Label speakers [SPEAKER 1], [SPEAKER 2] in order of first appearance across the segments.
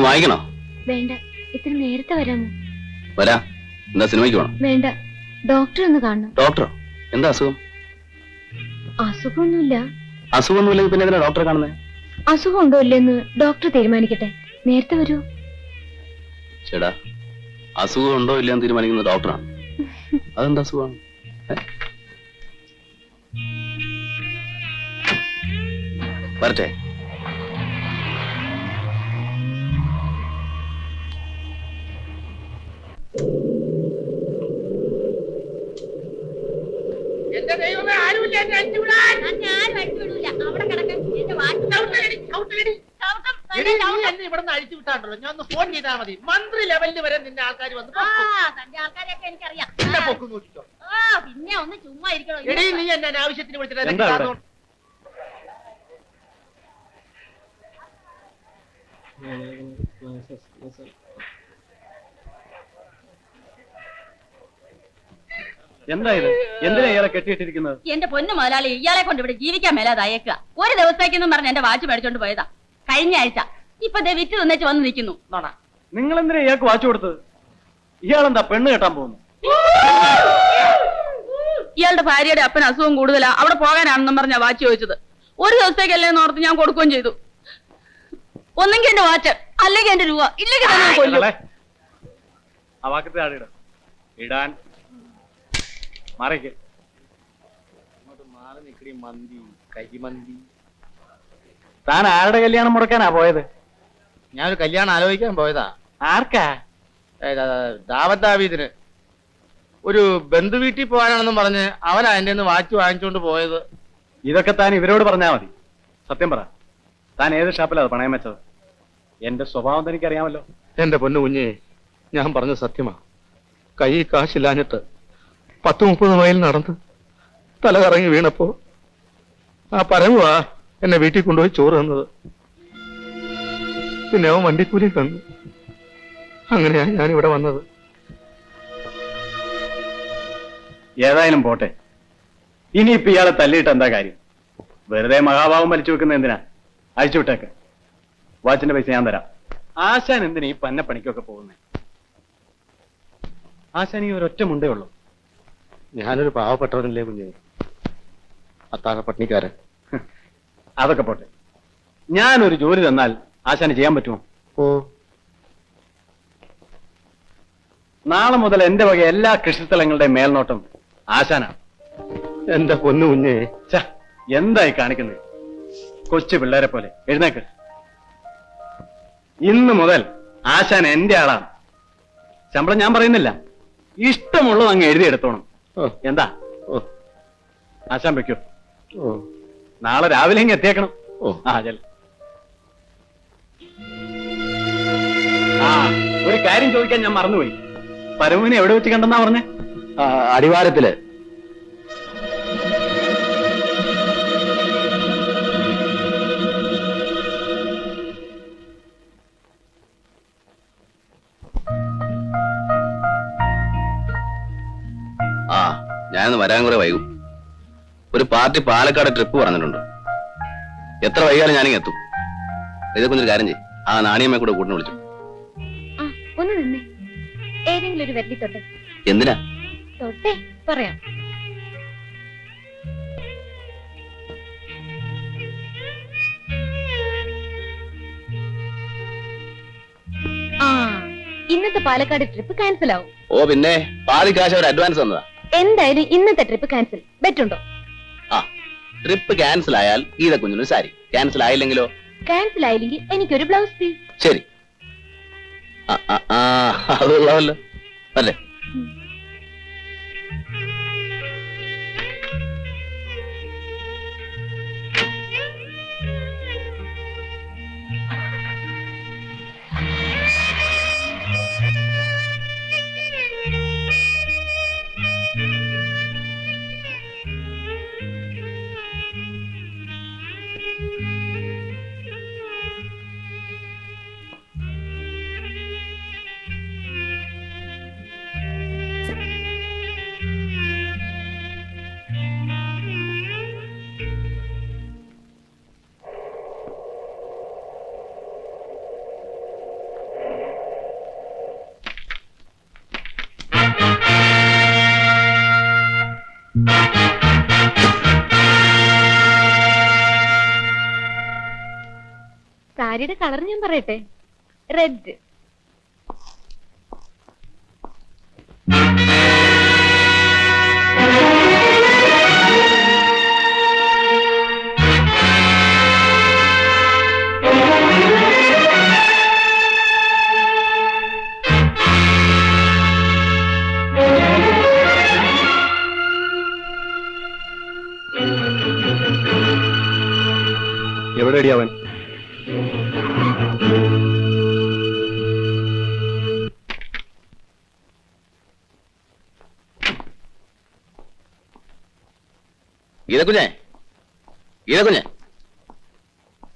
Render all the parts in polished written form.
[SPEAKER 1] വായിക്കണോ?
[SPEAKER 2] വേണ്ട, ഇത്തിരി നേരത്തെ വരാമോ?
[SPEAKER 1] വരാ. എന്താ സിനിമയ്ക്ക് വേണം?
[SPEAKER 2] വേണ്ട, ഡോക്ടർ ഒന്ന് കാണണം.
[SPEAKER 1] ഡോക്ടറോ? എന്താ അസുഖം?
[SPEAKER 2] അസുഖമൊന്നുമില്ല.
[SPEAKER 1] അസുഖമൊന്നുമില്ലെങ്കിൽ പിന്നെ എന്തിനാ ഡോക്ടറെ കാണുന്നത്?
[SPEAKER 2] അസുഖം ഉണ്ടോ ഇല്ലെന്ന് ഡോക്ടർ തീരുമാനിക്കട്ടെ. നേരത്തെ വരൂ.
[SPEAKER 1] ചേടാ, അസുഖം ഉണ്ടോ ഇല്ലെന്ന് തീരുമാനിക്കുന്ന ഡോക്ടറാണ്. അതെന്താ അസുഖമാണ്? വരട്ടെ.
[SPEAKER 3] എന്റെ ദൈവമേ, ആരുമില്ല എന്നെ അടിച്ചുവിടാൻ. അവിടെ കിടക്കാൻ ഇവിടുന്ന് അഴിച്ചു വിട്ടാണ്ടല്ലോ. ഞാൻ ഒന്ന് ഫോൺ ചെയ്താൽ മതി. മന്ത്രി ലെവലിൽ വരെ നിന്റെ ആൾക്കാർ വന്ന്
[SPEAKER 4] ആൾക്കാരെയൊക്കെ എനിക്കറിയാം.
[SPEAKER 3] പൊക്കും നോക്കിക്കോ.
[SPEAKER 4] പിന്നെ ഒന്ന് ചുമ്മാ ഇരിക്കണോ?
[SPEAKER 3] എടീ, നീ എന്നെ ആവശ്യത്തിന് വിളിച്ചിട്ട്
[SPEAKER 1] എന്താ ഇത്? എന്തിനാ ഇയാളെ കെട്ടിയിട്ടിരിക്കുന്നത്?
[SPEAKER 4] എന്റെ പൊന്നു മുതലാളി, ഇയാളെ കൊണ്ട് ഇവിടെ ജീവിക്കാൻ മേലാതയക്കുക. ഒരു ദിവസത്തേക്കെന്നും പറഞ്ഞ് എന്റെ വാച്ച് മേടിച്ചോണ്ട് പോയതാ കഴിഞ്ഞ ആഴ്ച. ഇപ്പൊ ദേ വിറ്റ് തന്നേച്ച് വന്ന് നിൽക്കുന്നു.
[SPEAKER 1] നിങ്ങൾ എന്തിനാ ഇയാൾക്ക് വാച്ച് കൊടുത്തത്? ഇയാളെന്താ പെണ്ണ് കെട്ടാൻ പോകുന്നു?
[SPEAKER 4] ഇയാളുടെ ഭാര്യയുടെ അപ്പൻ അസുഖം കൂടുതലാ, അവിടെ പോകാനാണെന്നും പറഞ്ഞാ വാച്ച് ചോദിച്ചത്. ഒരു ദിവസത്തേക്കല്ലേ ഓർത്ത് ഞാൻ കൊടുക്കുകയും ചെയ്തു. ഒന്നെങ്കിൽ എന്റെ വാച്ച്, അല്ലെങ്കിൽ എന്റെ രൂപ, ഇല്ലെങ്കിൽ തന്നെ കൊല്ലും.
[SPEAKER 1] ഇടാൻ താൻ ആരുടെ കല്യാണം മുടക്കാനാ പോയത്?
[SPEAKER 3] ഞാനൊരു കല്യാണം ആലോചിക്കാൻ പോയതാ.
[SPEAKER 1] ആർക്കാ?
[SPEAKER 3] ദാവീദിന്. ഒരു ബന്ധു വീട്ടിൽ പോകാനാണെന്നും പറഞ്ഞ് അവനാ എന്റെ വാച്ച് വാങ്ങിച്ചോണ്ട് പോയത്.
[SPEAKER 1] ഇതൊക്കെ താൻ ഇവരോട് പറഞ്ഞാ മതി. സത്യം പറ, താൻ ഏത് ഷാപ്പിലാ പണയം വെച്ചത്? എന്റെ സ്വഭാവം എനിക്കറിയാമല്ലോ.
[SPEAKER 3] എന്റെ പൊന്നു കുഞ്ഞേ, ഞാൻ പറഞ്ഞ സത്യമാ. കൈ കാശില്ലാഞ്ഞിട്ട് 10-30 മൈൽ നടന്ന് തല കറങ്ങി വീണപ്പോ ആ പരമുവാ എന്നെ വീട്ടിൽ കൊണ്ടുപോയി ചോറ് തന്നത്. പിന്നെ അവൻ വണ്ടിക്കൂലി തന്നു. അങ്ങനെയാ ഞാനിവിടെ വന്നത്.
[SPEAKER 1] ഏതായാലും പോട്ടെ. ഇനിയിപ്പോ ഇയാളെ തല്ലിയിട്ട് എന്താ കാര്യം? വെറുതെ മഹാഭാവം വലിച്ചു വെക്കുന്ന എന്തിനാ? അഴിച്ചുവിട്ടേക്ക്. വാച്ചിന്റെ പൈസ ഞാൻ തരാം. ആശാൻ എന്തിനാ ഈ പന്നപ്പണിക്കൊക്കെ പോകുന്നേ? ആശാൻ ഈ ഒരൊറ്റ മുണ്ടേ ഉള്ളൂ.
[SPEAKER 3] ഞാനൊരു പാവപ്പെട്ടവനല്ലേ കുഞ്ഞേ, അത്താഴ പട്ടിണിക്കാരൻ.
[SPEAKER 1] അതൊക്കെ പോട്ടെ. ഞാനൊരു ജോലി തന്നാൽ ആശാന് ചെയ്യാൻ പറ്റുമോ?
[SPEAKER 3] ഓ,
[SPEAKER 1] നാളെ മുതൽ എന്റെ വക എല്ലാ കൃഷിസ്ഥലങ്ങളുടെ മേൽനോട്ടം ആശാനാണ്.
[SPEAKER 3] എന്റെ പൊന്നു കുഞ്ഞേ.
[SPEAKER 1] എന്തായി കാണിക്കുന്നത്? കൊച്ചു പിള്ളേരെ പോലെ. എഴുന്നേക്ക്. ഇന്ന് മുതൽ ആശാൻ എന്റെ ആളാണ്. ശമ്പളം ഞാൻ പറയുന്നില്ല, ഇഷ്ടമുള്ളത് അങ്ങ് എഴുതിയെടുത്തോണം. എന്താ? ആശാൻ വെക്കൂ. നാളെ രാവിലെ ഇങ്ങ് എത്തിയേക്കണം. ഒരു കാര്യം ചോദിക്കാൻ ഞാൻ മറന്നുപോയി. പരമുവിനെ എവിടെ വെച്ച് കണ്ടെന്നാ പറഞ്ഞേ?
[SPEAKER 3] അടിവാരത്തില്.
[SPEAKER 1] ഞാനൊന്ന് വരാൻ കുറെ വൈകും. ഒരു പാർട്ടി പാലക്കാട് ട്രിപ്പ് പറഞ്ഞിട്ടുണ്ട്. എത്ര വൈകാലും ഞാനിങ്ങ് എത്തും. ഇതൊക്കെ ഒരു കാര്യം ചെയ്യും. ആ നാണിയമ്മയെ കൂടെ കൂട്ടിന് വിളിച്ചു.
[SPEAKER 2] ഒന്ന് നിന്നേ. ഏതെങ്കിലും ഒരു വെല്ലി തൊട്ടെ.
[SPEAKER 1] എന്തിനാ?
[SPEAKER 2] തൊട്ടെ പറയാം. ഇന്നത്തെ പാലക്കാട് ട്രിപ്പ് ക്യാൻസൽ ആവും.
[SPEAKER 1] ഓ പിന്നെ, പാതി കാശ് അവർ അഡ്വാൻസ് തന്നതാ.
[SPEAKER 2] എന്തായാലും ഇന്നത്തെ ട്രിപ്പ് ക്യാൻസൽ. ബെറ്റുണ്ടോ?
[SPEAKER 1] ട്രിപ്പ് ക്യാൻസൽ ആയാൽ ഗീത കുഞ്ഞിനൊരു സാരി. ക്യാൻസൽ ആയില്ലെങ്കിലോ?
[SPEAKER 2] ക്യാൻസൽ ആയില്ലെങ്കിൽ എനിക്കൊരു ബ്ലൗസ് പീസ്.
[SPEAKER 1] ശരി, അതുള്ളവല്ലോ അല്ലേ?
[SPEAKER 2] സാരിയുടെ കളർ ഞാൻ പറയട്ടെ, റെഡ്.
[SPEAKER 1] എവിടെയടി അവൻ?
[SPEAKER 5] ഗീതക്കുഞ്ഞെ, ഗീതക്കുഞ്ഞെ,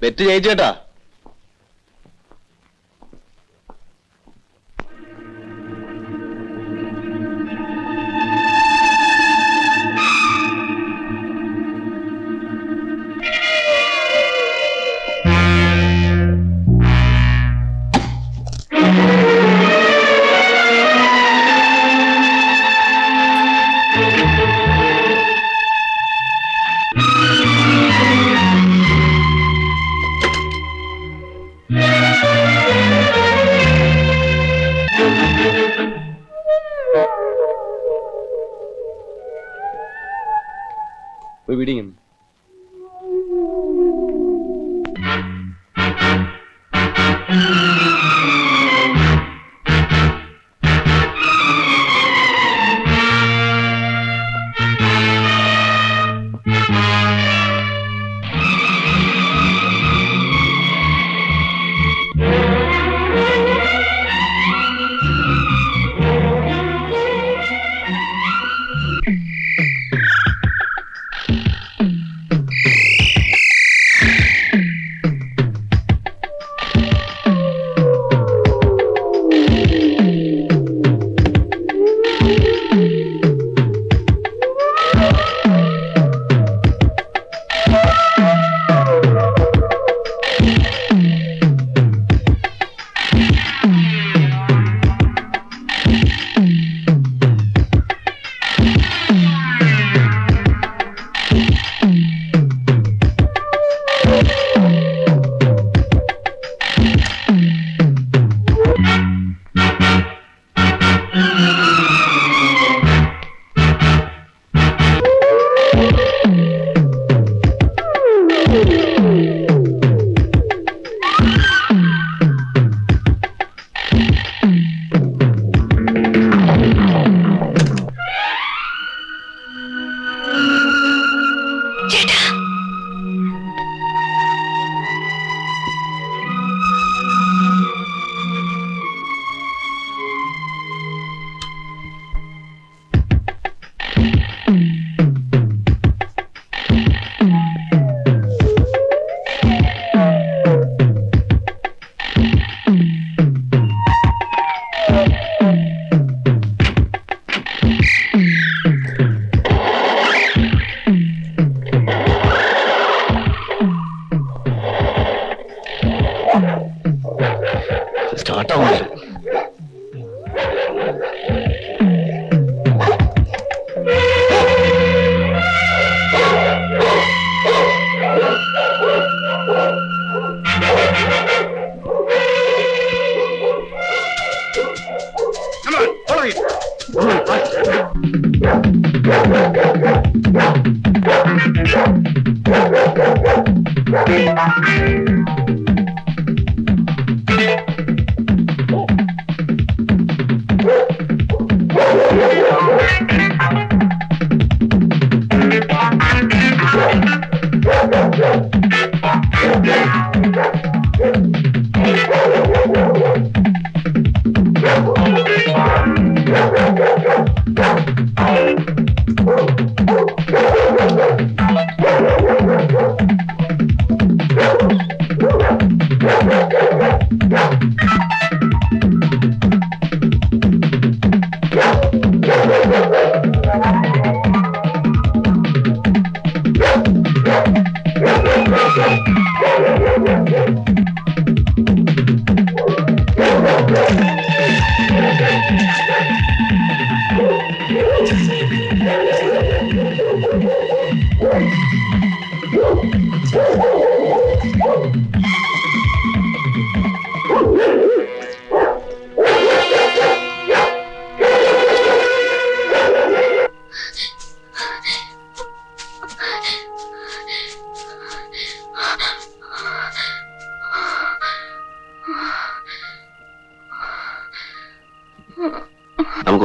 [SPEAKER 5] പെറ്റ് ജയിച്ചു കേട്ടാ.
[SPEAKER 1] പോയി വീടിങ്ങ.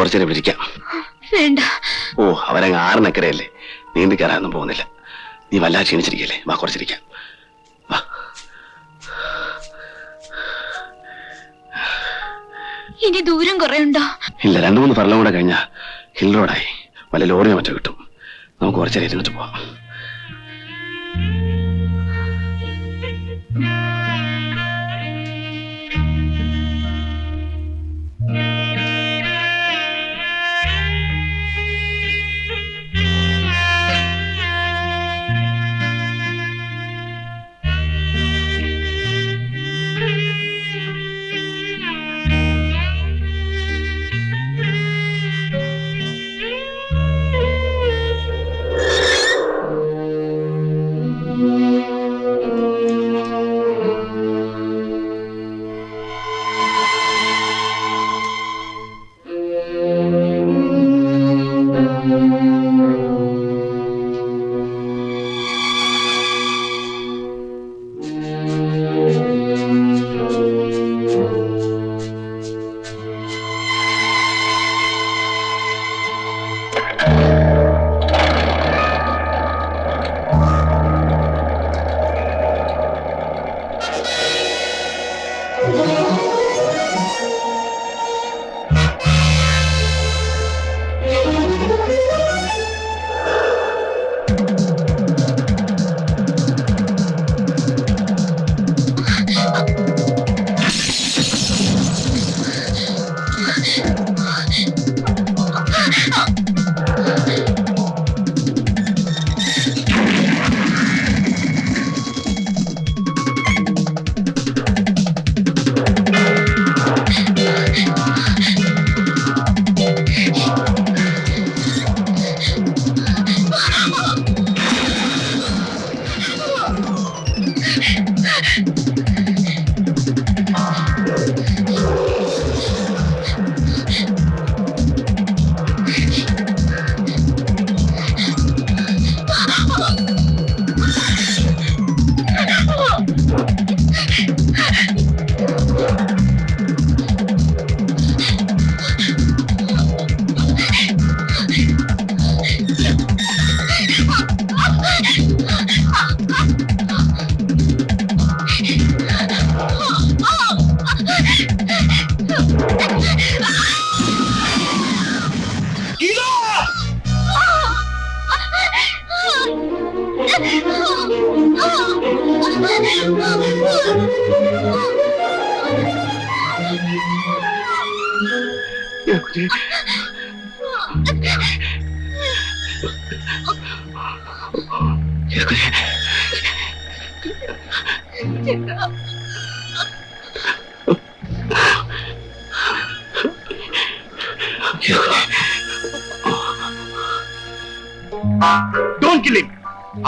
[SPEAKER 5] കുറച്ചേരം വിളിക്കാം.
[SPEAKER 2] വേണ്ട.
[SPEAKER 5] ഓ, അവരങ്ങ് 6 നീന്തി കയറാനൊന്നും പോകുന്നില്ല. നീ വല്ലാതെ ക്ഷീണിച്ചിരിക്കല്ലേ, വാ കുറച്ചിരിക്കാം. വാ.
[SPEAKER 2] ഇനി ദൂരം കുറെ ഉണ്ടോ?
[SPEAKER 5] ഇല്ല, 2-3 ഫർലോങ് കൂടെ കഴിഞ്ഞാ ഹിൽ റോഡായി. വല്ല ലോറിയോ മറ്റോ കിട്ടും. നമുക്ക് കുറച്ചേരം ഇരുന്നിട്ട് പോവാം.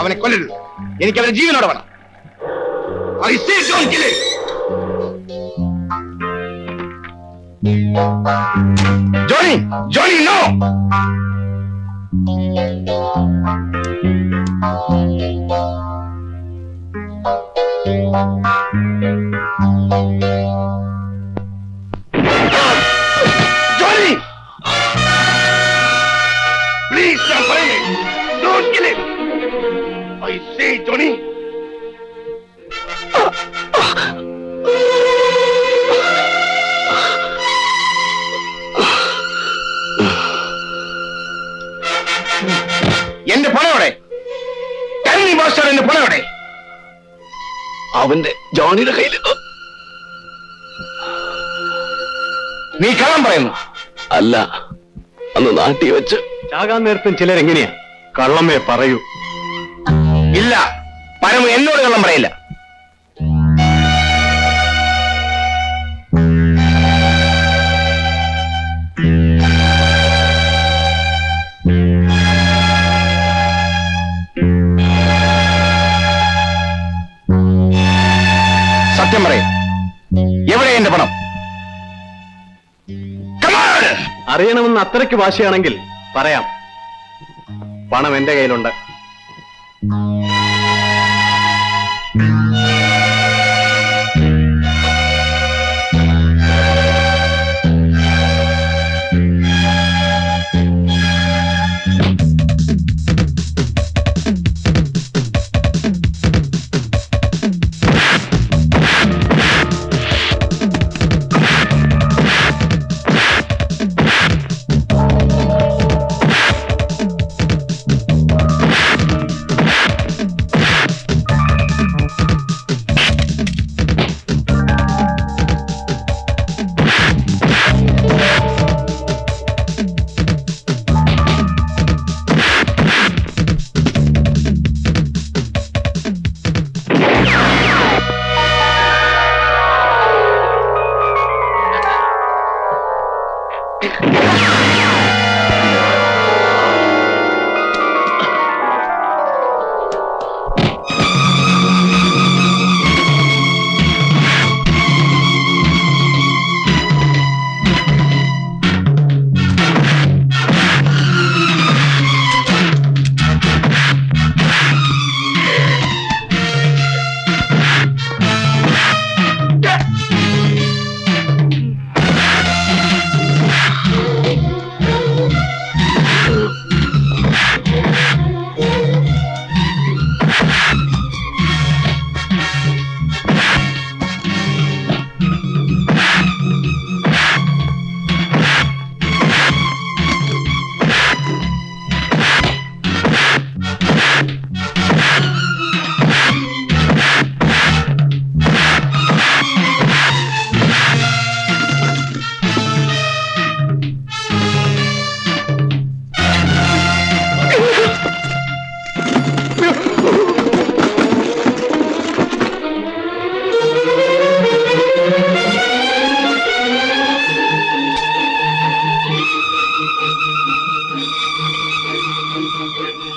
[SPEAKER 3] അവനെ കൊല്ലരുത്. എനിക്ക് അവന്റെ ജീവനോടെ വേണം. I say don't kill him. Johnny! Johnny, no! Johnny! Please don't kill him. Don't kill him. I say, Johnny. എന്റെ പണയോടെ കന്നി മാസ്റ്റർ, എന്റെ പണയോടെ
[SPEAKER 5] അവന്റെ ജോണിയുടെ കയ്യിൽ.
[SPEAKER 3] നീ കള്ളം പറയുന്നു.
[SPEAKER 5] അല്ല, അന്ന് നാട്ടി വെച്ച്
[SPEAKER 1] ചാകാൻ നേരത്തും ചിലരെങ്ങനെയാ കള്ളമേ പറയൂ.
[SPEAKER 3] ഇല്ല, പരമു എന്നോട് കള്ളം പറയില്ല. സത്യം പറയും. എവിടെ എന്റെ പണം?
[SPEAKER 1] അറിയണമെന്ന് അത്രയ്ക്ക് വാശിയാണെങ്കിൽ പറയാം. പണം എന്റെ കയ്യിലുണ്ട്.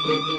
[SPEAKER 2] ആ